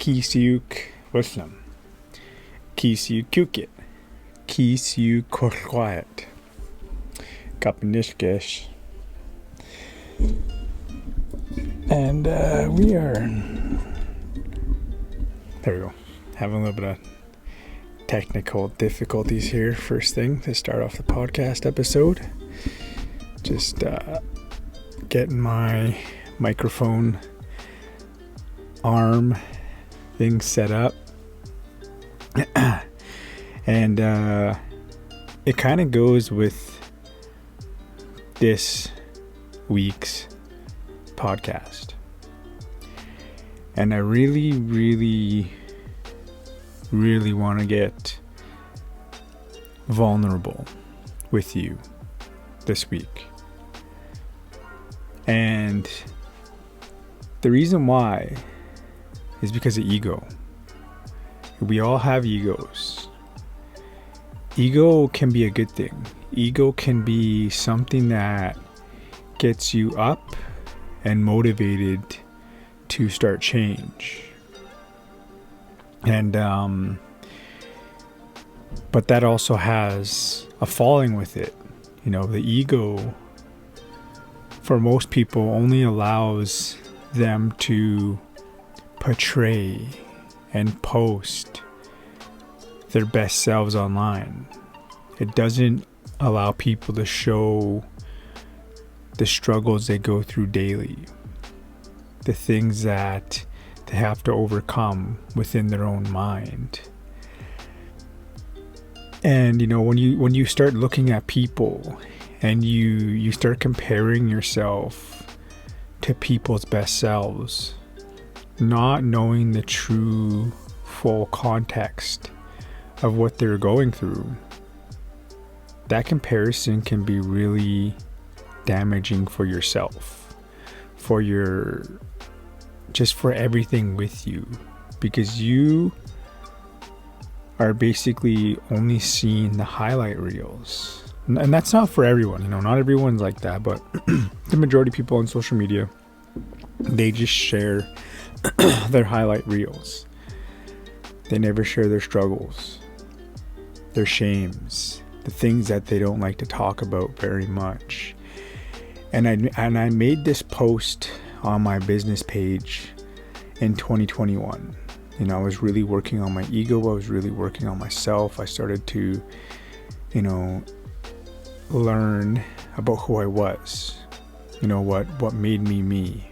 Kisjuk Muslim, Kisjuk Kukit, Kisjuk Korkwayat, Kapnishkesh. And we are, there we go, having a little bit of technical difficulties here first thing to start off the podcast episode. Just getting my microphone arm thing set up. And it kind of goes with this week's podcast. And I really want to get vulnerable with you this week. And the reason why is because of ego. We all have egos. Ego can be a good thing. Ego can be something that gets you up and motivated to start change. And but that also has a falling with it. You know, the ego for most people only allows them to portray and post their best selves online. It doesn't allow people to show the struggles they go through daily, the things that they have to overcome within their own mind. And you know, when you start looking at people and you start comparing yourself to people's best selves, not knowing the true full context of what they're going through, that comparison can be really damaging for yourself, for everything with you, because you are basically only seeing the highlight reels. And that's not for everyone, you know, not everyone's like that, but the majority of people on social media, they just share their highlight reels. They never share their struggles, their shames, the things that they don't like to talk about very much. And I made this post on my business page in 2021. You know, I was really working on my ego. I was really working on myself. I started to, you know, learn about who I was, you know, what made me me.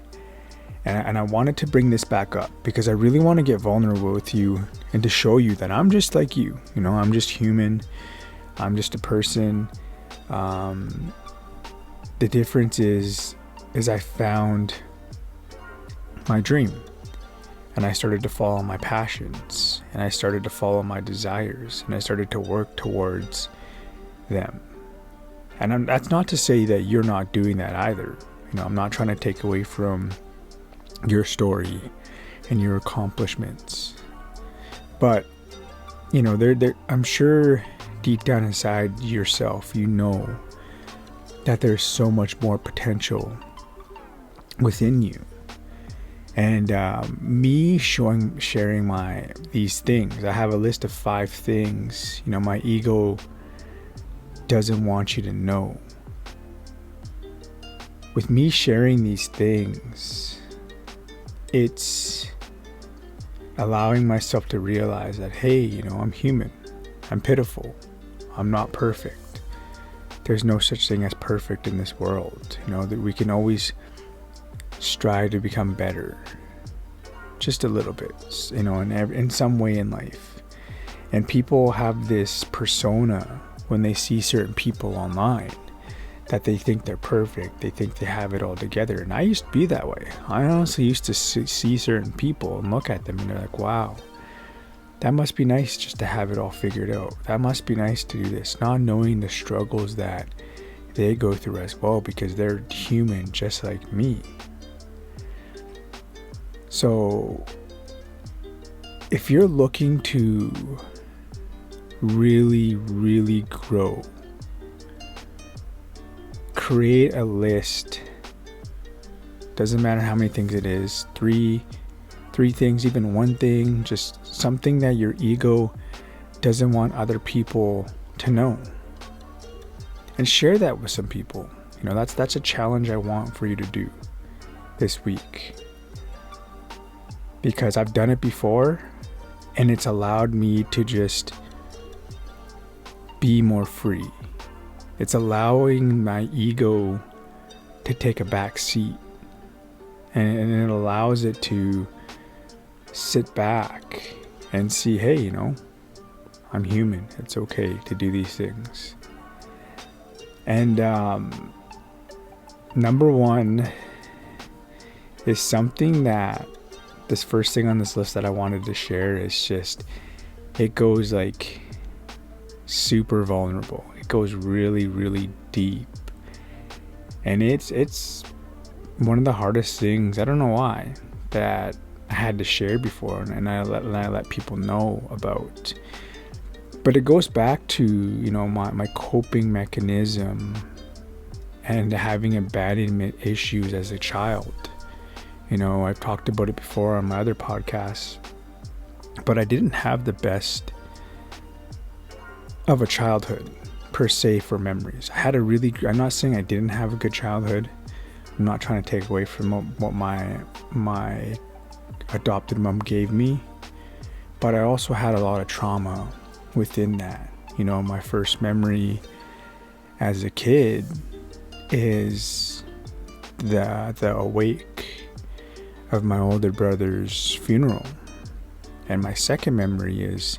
And I wanted to bring this back up because I really want to get vulnerable with you and to show you that I'm just like you. You know, I'm just human. I'm just a person. The difference is I found my dream, and I started to follow my passions, and I started to follow my desires, and I started to work towards them. And that's not to say that you're not doing that either. You know, I'm not trying to take away from your story and your accomplishments, but you know, I'm sure deep down inside yourself, you know that there's so much more potential within you. And me sharing these things, I have a list of 5 things, you know, my ego doesn't want you to know. With me sharing these things, it's allowing myself to realize that, hey, you know, I'm human, I'm pitiful, I'm not perfect. There's no such thing as perfect in this world. You know, that we can always strive to become better, just a little bit, you know, in some way in life. And people have this persona when they see certain people online that they think they're perfect. They think they have it all together. And I used to be that way. I honestly used to see certain people and look at them and they're like, wow, that must be nice just to have it all figured out. That must be nice to do this. Not knowing the struggles that they go through as well, because they're human just like me. So if you're looking to really, really grow, create a list. Doesn't matter how many things it is. Three things, even one thing, just something that your ego doesn't want other people to know. And share that with some people. You know, that's a challenge I want for you to do this week. Because I've done it before and it's allowed me to just be more free. It's allowing my ego to take a back seat. And it allows it to sit back and see, hey, you know, I'm human. It's okay to do these things. And number one is something that this first thing on this list that I wanted to share is just, it goes like super vulnerable. It goes really, really deep. And it's one of the hardest things, I don't know why, that I had to share before and I let people know about. But it goes back to, you know, my coping mechanism and having abandonment issues as a child. You know, I've talked about it before on my other podcasts, but I didn't have the best of a childhood per se for memories. I'm not saying I didn't have a good childhood. I'm not trying to take away from what my adopted mom gave me, but I also had a lot of trauma within that. You know, my first memory as a kid is the awake of my older brother's funeral, and my second memory is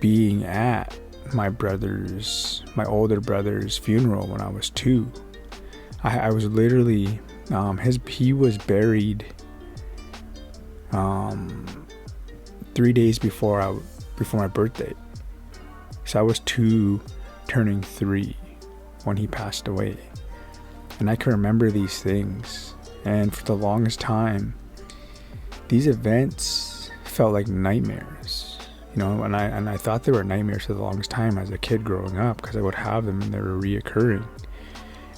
being at my older brother's funeral when I was 2. I was literally he was buried 3 days before my birthday. So I was 2 turning 3 when he passed away. And I can remember these things. And for the longest time, these events felt like nightmares. You know, and I thought they were nightmares for the longest time as a kid growing up, because I would have them and they were reoccurring.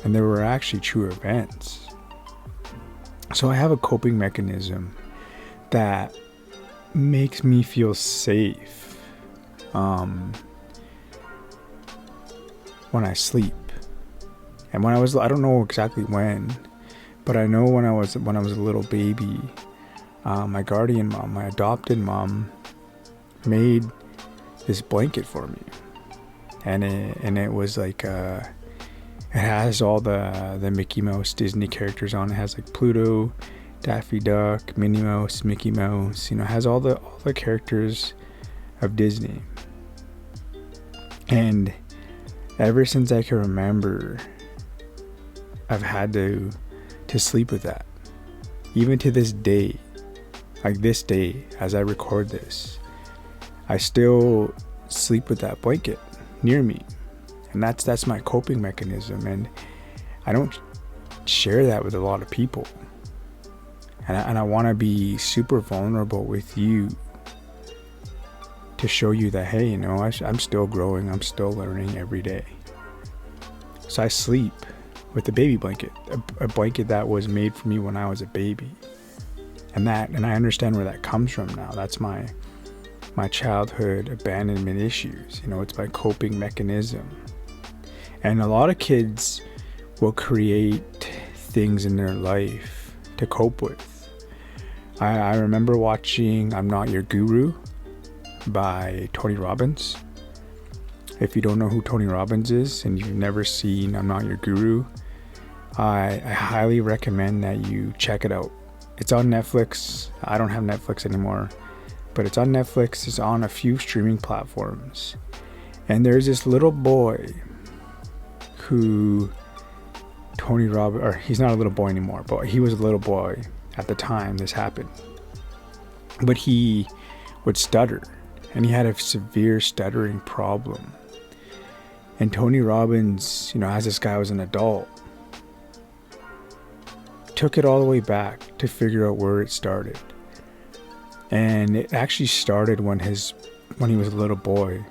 And they were actually true events. So I have a coping mechanism that makes me feel safe when I sleep. And I don't know exactly when, but I know when I was a little baby, my guardian mom, my adopted mom, made this blanket for me, and it was like it has all the Mickey Mouse Disney characters on it. It has like Pluto, Daffy Duck, Minnie Mouse, Mickey Mouse. You know, it has all the characters of Disney. And ever since I can remember, I've had to sleep with that. Even to this day, like this day, as I record this, I still sleep with that blanket near me. And that's my coping mechanism. And I don't share that with a lot of people. And I want to be super vulnerable with you to show you that, hey, you know, I'm still growing. I'm still learning every day. So I sleep with a baby blanket, a blanket that was made for me when I was a baby. And I understand where that comes from now. That's my childhood abandonment issues. You know, it's my coping mechanism. And a lot of kids will create things in their life to cope with. I remember watching I'm Not Your Guru by Tony Robbins. If you don't know who Tony Robbins is and you've never seen I'm Not Your Guru, I highly recommend that you check it out. It's on Netflix. I don't have Netflix anymore, but it's on Netflix. It's on a few streaming platforms. And there's this little boy who Tony Robbins, or he's not a little boy anymore, but he was a little boy at the time this happened. But he would stutter, and he had a severe stuttering problem. And Tony Robbins, as this guy was an adult, took it all the way back to figure out where it started. And it actually started when he was a little boy.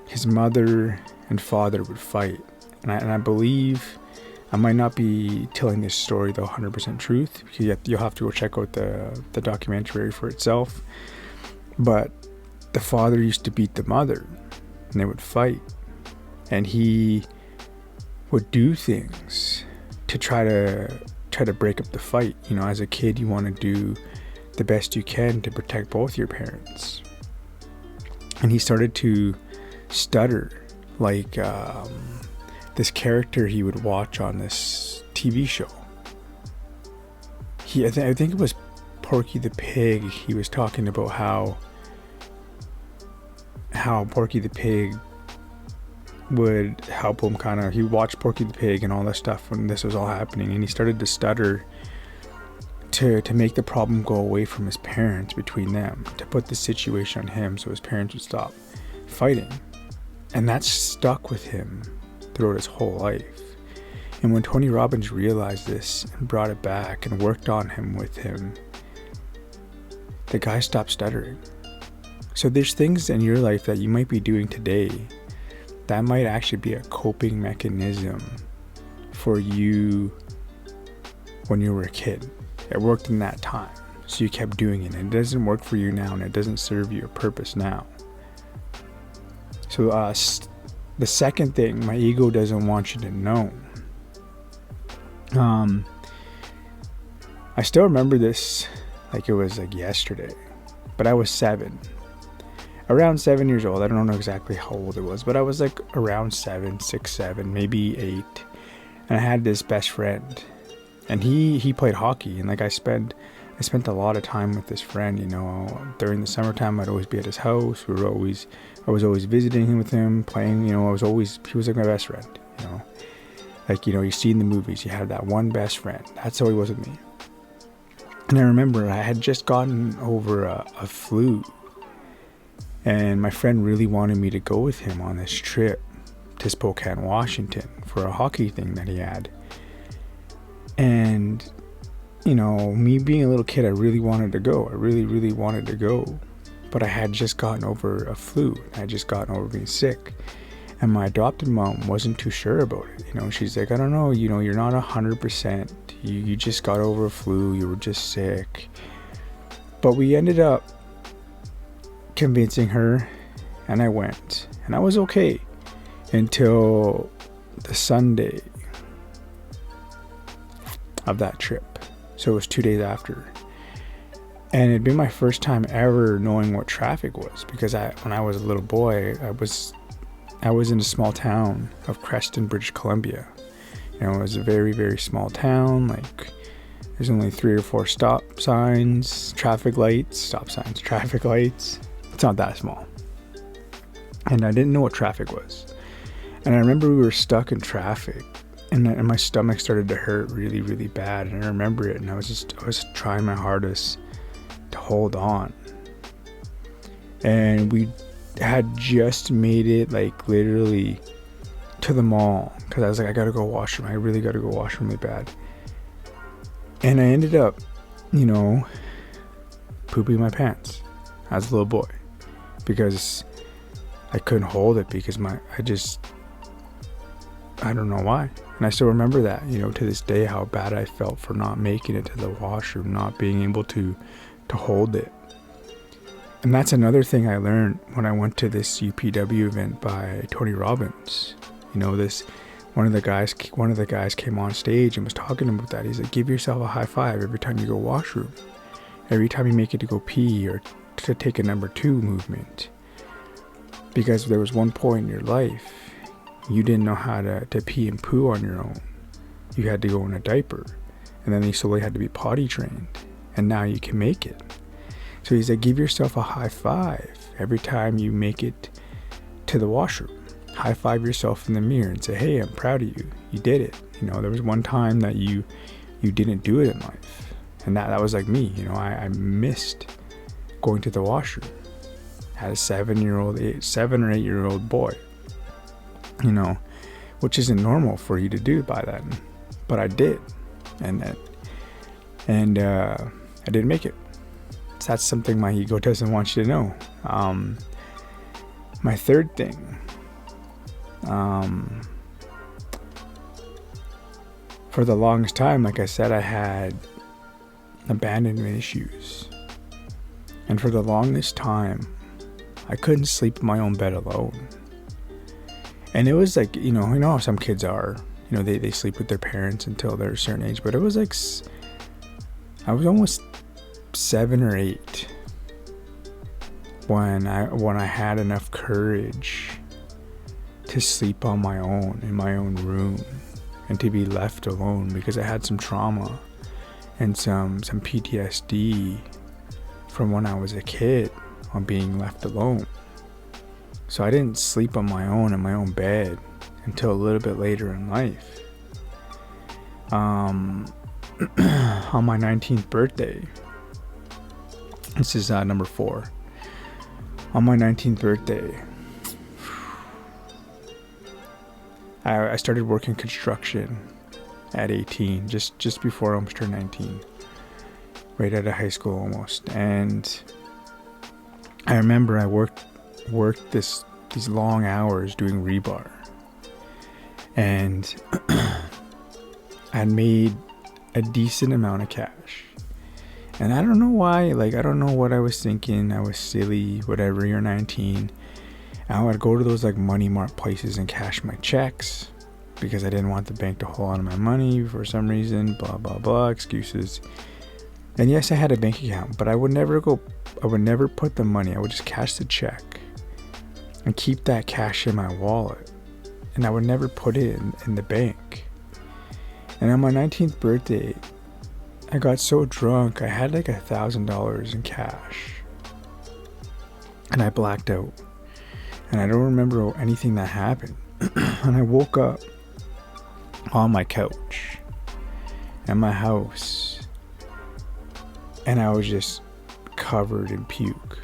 His mother and father would fight. And I believe, I might not be telling this story the 100% truth, because you'll have to go check out the documentary for itself. But the father used to beat the mother, and they would fight. And he would do things to try to break up the fight. As a kid, you want to do the best you can to protect both your parents. And he started to stutter like this character he would watch on this TV show. I think it was Porky the Pig. He was talking about how Porky the Pig would help him he watched Porky the Pig and all that stuff when this was all happening, and he started to stutter to make the problem go away from his parents, between them, to put the situation on him so his parents would stop fighting. And that stuck with him throughout his whole life. And when Tony Robbins realized this and brought it back and worked on him with him, the guy stopped stuttering. So there's things in your life that you might be doing today that might actually be a coping mechanism for you when you were a kid. It worked in that time, so you kept doing it. And it doesn't work for you now, and it doesn't serve your purpose now. So the second thing my ego doesn't want you to know. I still remember this like it was like yesterday, but I was 7. Around 7 years old. I don't know exactly how old it was, but I was like around 6, 7, maybe 8. And I had this best friend, and he played hockey, and like I spent a lot of time with this friend. During the summertime, I'd always be at his house. I was always visiting him with him, playing. He was like my best friend. You see in the movies, you have that one best friend. That's how he was with me. And I remember I had just gotten over a flu, and my friend really wanted me to go with him on this trip to Spokane, Washington, for a hockey thing that he had. And me being a little kid, I really wanted to go. I really, really wanted to go. But I had just gotten over a flu. I had just gotten over being sick. And my adopted mom wasn't too sure about it. She's like, I don't know, you're not 100%. You just got over a flu. You were just sick. But we ended up convincing her, and I went. And I was okay until the Sunday of that trip. So it was 2 days after. And it'd been my first time ever knowing what traffic was, because when I was a little boy, I was in a small town of Creston, British Columbia. It was a very, very small town. Like, there's only 3 or 4 stop signs, traffic lights. It's not that small. And I didn't know what traffic was. And I remember we were stuck in traffic, and my stomach started to hurt really, really bad. And I remember it, and I was trying my hardest to hold on. And we had just made it, like, literally to the mall, because I was like, I gotta go washroom. I really gotta go washroom really bad. And I ended up, pooping my pants as a little boy, because I couldn't hold it, because I don't know why. And I still remember that, to this day, how bad I felt for not making it to the washroom, not being able to hold it. And that's another thing I learned when I went to this UPW event by Tony Robbins. One of the guys came on stage and was talking about that. He's like, give yourself a high five every time you go washroom, every time you make it to go pee or to take a number 2 movement. Because there was one point in your life you didn't know how to pee and poo on your own. You had to go in a diaper, and then you slowly had to be potty trained, and now you can make it. So he's like, give yourself a high five every time you make it to the washroom. High five yourself in the mirror and say, hey, I'm proud of you. You did it. There was one time that you didn't do it in life, and that was like me. I missed going to the washroom. I had a 7 or 8 year old boy, which isn't normal for you to do by then, but I did, and I didn't make it. So that's something my ego doesn't want you to know. My third thing, for the longest time, like I said, I had abandonment issues. And for the longest time, I couldn't sleep in my own bed alone. And it was like, how some kids are, they sleep with their parents until they're a certain age. But it was like, I was almost 7 or 8 when I had enough courage to sleep on my own in my own room and to be left alone, because I had some trauma and some PTSD from when I was a kid on being left alone. So I didn't sleep on my own in my own bed until a little bit later in life. On my 19th birthday, this is number 4. On my 19th birthday, I started working construction at 18, just before I almost turned 19, right out of high school almost. And I remember I worked these long hours doing rebar, and I made a decent amount of cash. And I don't know why, I don't know what I was thinking. I was silly, whatever, you're 19. I would go to those Money Mart places and cash my checks because I didn't want the bank to hold on to my money for some reason, blah, blah, blah, excuses. And yes, I had a bank account, but I would never put the money. I would just cash the check and keep that cash in my wallet. And I would never put it in the bank. And on my 19th birthday, I got so drunk, I had $1,000 in cash. And I blacked out. And I don't remember anything that happened. And I woke up on my couch at my house, and I was just covered in puke.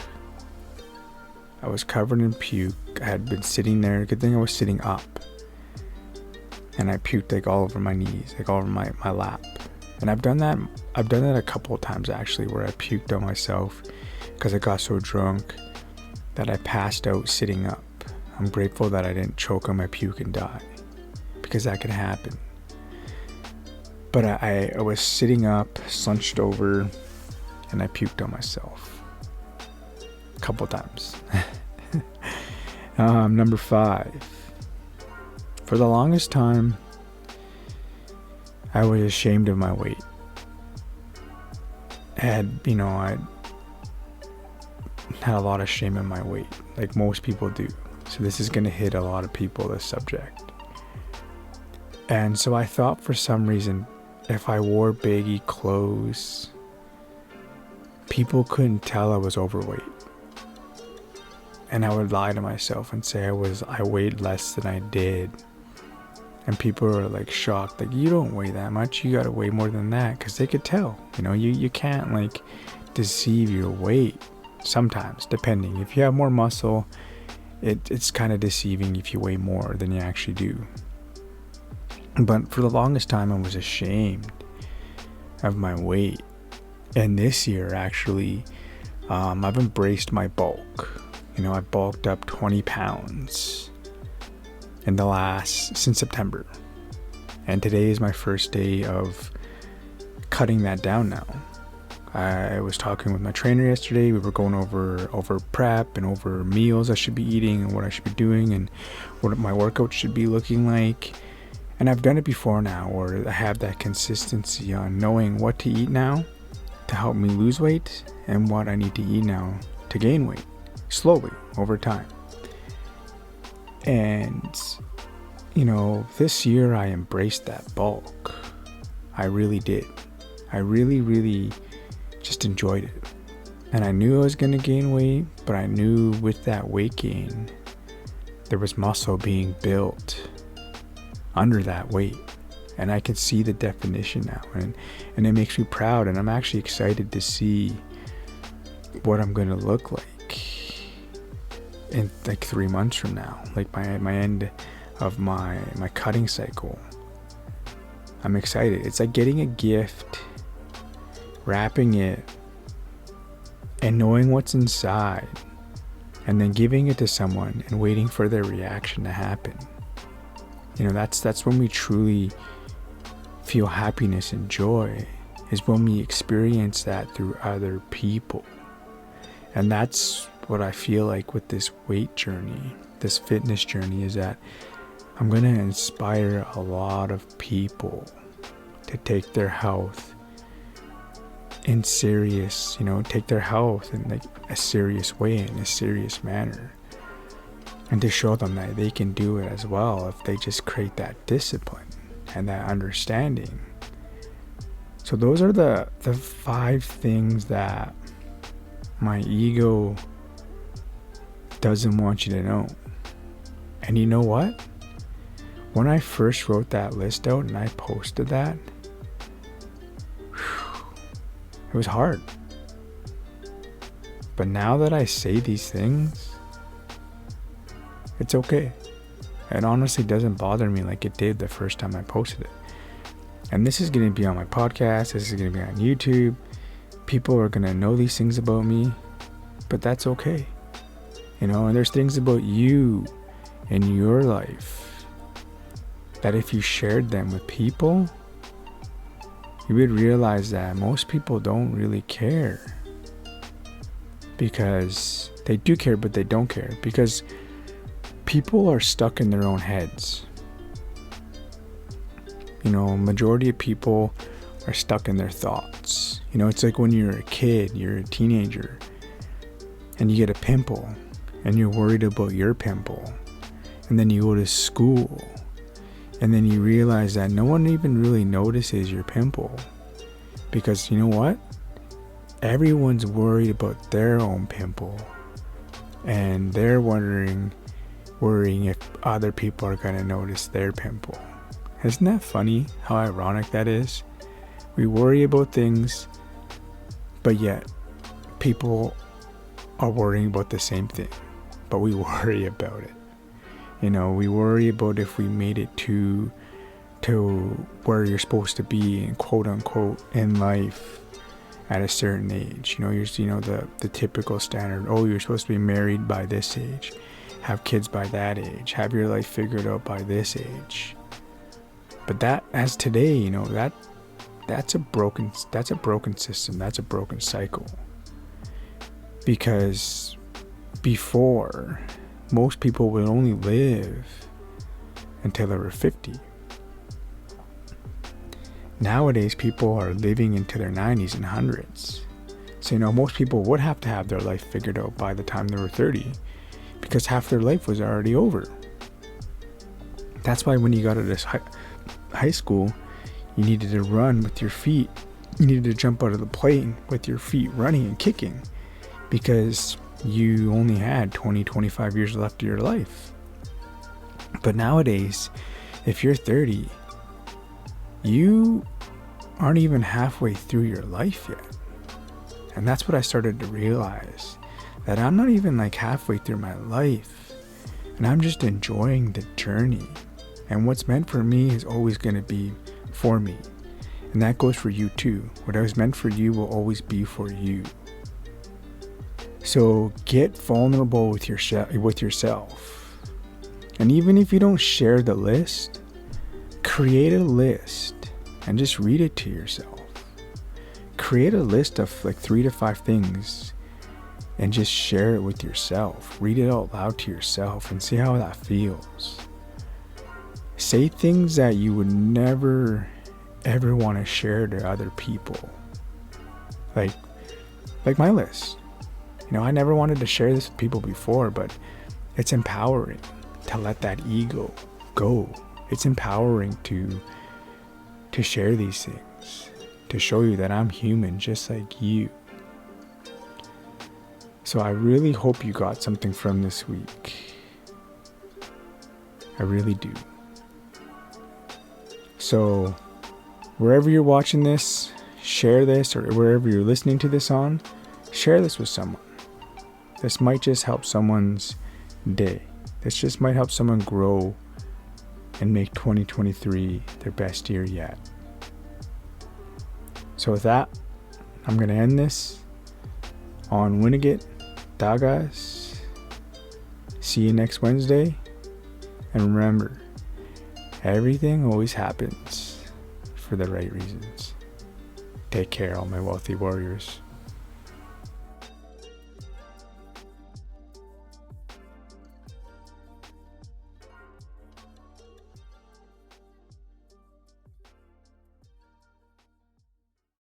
I was covered in puke. I had been sitting there. Good thing I was sitting up. And I puked all over my knees, all over my lap. And I've done that a couple of times actually, where I puked on myself because I got so drunk that I passed out sitting up. I'm grateful that I didn't choke on my puke and die, because that could happen. But I was sitting up, slunched over, and I puked on myself a couple times. Number 5. For the longest time, I was ashamed of my weight. I had a lot of shame in my weight, like most people do. So this is going to hit a lot of people, this subject. And so I thought for some reason, if I wore baggy clothes, people couldn't tell I was overweight. And I would lie to myself and say I weighed less than I did. And people were shocked, you don't weigh that much, you gotta weigh more than that, because they could tell. You can't deceive your weight sometimes, depending. If you have more muscle, it's kind of deceiving if you weigh more than you actually do. But for the longest time, I was ashamed of my weight. And this year, actually, I've embraced my bulk. I bulked up 20 pounds since September. And today is my first day of cutting that down now. I was talking with my trainer yesterday. We were going over prep and over meals I should be eating and what I should be doing and what my workout should be looking like. And I've done it before now, where I have that consistency on knowing what to eat now to help me lose weight and what I need to eat now to gain weight slowly over time. And this year I embraced that bulk. I really did. I really just enjoyed it. And I knew I was going to gain weight, but I knew with that weight gain, there was muscle being built under that weight. And I can see the definition now, and it makes me proud, and I'm actually excited to see what I'm going to look like in like 3 months from now, like my end of my cutting cycle. I'm excited. It's like getting a gift, wrapping it, and knowing what's inside, and then giving it to someone and waiting for their reaction to happen. That's when we truly feel happiness and joy, is when we experience that through other people. And that's what I feel like with this weight journey, this fitness journey, is that I'm going to inspire a lot of people to take their health in serious, take their health in like a serious way, in a serious manner, and to show them that they can do it as well if they just create that discipline and that understanding. So those are the 5 things that my ego doesn't want you to know. And you know what? When I first wrote that list out and I posted that, it was hard. But now that I say these things, it's okay. It honestly doesn't bother me like it did the first time I posted it. And this is going to be on my podcast. This is going to be on YouTube. People are going to know these things about me, but that's okay. And there's things about you in your life that if you shared them with people, you would realize that most people don't really care. Because they do care, but they don't care. Because people are stuck in their own heads. Majority of people are stuck in their thoughts. It's like when you're a kid, you're a teenager, and you get a pimple, and you're worried about your pimple. And then you go to school, and then you realize that no one even really notices your pimple. Because you know what? Everyone's worried about their own pimple. And they're worrying if other people are going to notice their pimple. Isn't that funny how ironic that is? We worry about things, but yet people are worrying about the same thing, but we worry about it. We worry about if we made it to where you're supposed to be, in quote unquote, in life at a certain age. The typical standard. Oh, you're supposed to be married by this age, have kids by that age, have your life figured out by this age. But that, as today, that's a broken system. That's a broken cycle. Because before, most people would only live until they were 50. Nowadays, people are living into their 90s and 100s. So, most people would have to have their life figured out by the time they were 30, because half their life was already over. That's why when you got to this high school, you needed to run with your feet. You needed to jump out of the plane with your feet running and kicking, because you only had 20-25 years left of your life. But nowadays, if you're 30, you aren't even halfway through your life yet. And that's what I started to realize, that I'm not even like halfway through my life, and I'm just enjoying the journey. And what's meant for me is always going to be for me. And that goes for you too. What was meant for you will always be for you. So get vulnerable with yourself. And even if you don't share the list, create a list and just read it to yourself. Create a list of like 3 to 5 things and just share it with yourself. Read it out loud to yourself and see how that feels. Say things that you would never ever want to share to other people. Like my list. I never wanted to share this with people before, but it's empowering to let that ego go. It's empowering to share these things, to show you that I'm human just like you. So I really hope you got something from this week. I really do. So wherever you're watching this, share this, or wherever you're listening to this on, share this with someone. This might just help someone's day. This just might help someone grow and make 2023 their best year yet. So with that, I'm going to end this on Winnegit Dagas. See you next Wednesday. And remember, everything always happens for the right reasons. Take care, all my wealthy warriors.